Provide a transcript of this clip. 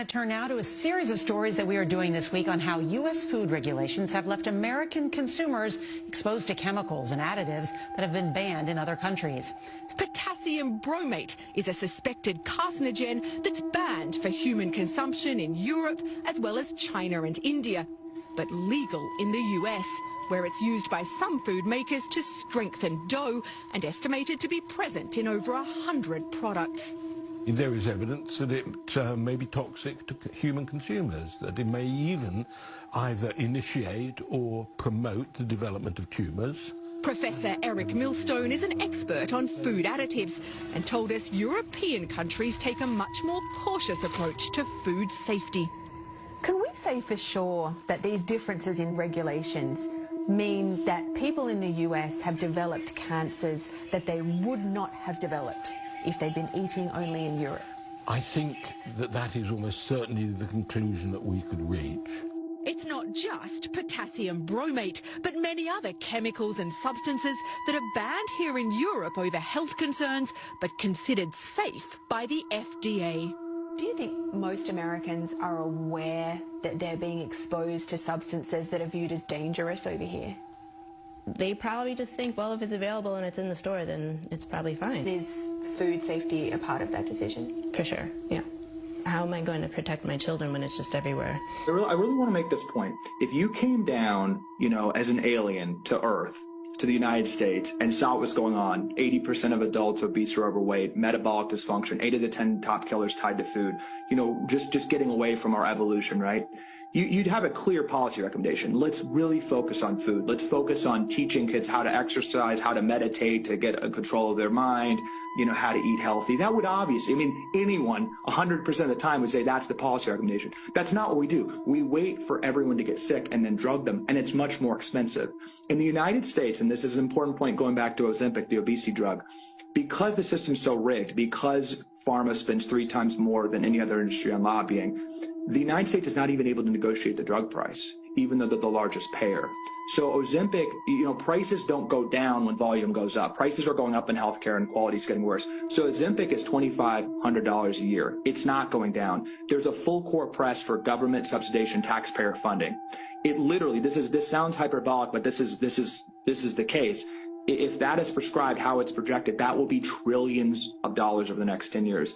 to turn now to a series of stories that we are doing this week on how U.S. food regulations have left American consumers exposed to chemicals and additives that have been banned in other countries. Potassium bromate is a suspected carcinogen that's banned for human consumption in Europe as well as China and India, but legal in the U.S., where it's used by some food makers to strengthen dough and estimated to be present in over 100 products. There is evidence that it may be toxic to human consumers, that it may even either initiate or promote the development of tumours. Professor Eric Millstone is an expert on food additives and told us European countries take a much more cautious approach to food safety. Can we say for sure that these differences in regulations mean that people in the US have developed cancers that they would not have developed if they'd been eating only in Europe? I think that that is almost certainly the conclusion that we could reach. It's not just potassium bromate, but many other chemicals and substances that are banned here in Europe over health concerns, but considered safe by the FDA. Do you think most Americans are aware that they're being exposed to substances that are viewed as dangerous over here? They probably just think, well, if it's available and it's in the store, then it's probably fine. Is food safety a part of that decision? For sure, yeah. How am I going to protect my children when it's just everywhere? I really want to make this point. If you came down, as an alien to Earth, to the United States, and saw what was going on, 80% of adults obese or overweight, metabolic dysfunction, 8 of the 10 top killers tied to food, just getting away from our evolution, right? You'd have a clear policy recommendation. Let's really focus on food. Let's focus on teaching kids how to exercise, how to meditate, to get control of their mind, how to eat healthy. That would obviously, anyone 100% of the time would say that's the policy recommendation. That's not what we do. We wait for everyone to get sick and then drug them, and it's much more expensive. In the United States, and this is an important point going back to Ozempic, the obesity drug, because the system's so rigged, because pharma spends 3 times more than any other industry on lobbying, the United States is not even able to negotiate the drug price, even though they're the largest payer. So Ozempic, prices don't go down when volume goes up. Prices are going up in healthcare and quality is getting worse. So Ozempic is $2,500 a year. It's not going down. There's a full court press for government subsidization, taxpayer funding. It literally, this sounds hyperbolic, but this is the case. If that is prescribed how it's projected, that will be trillions of dollars over the next 10 years.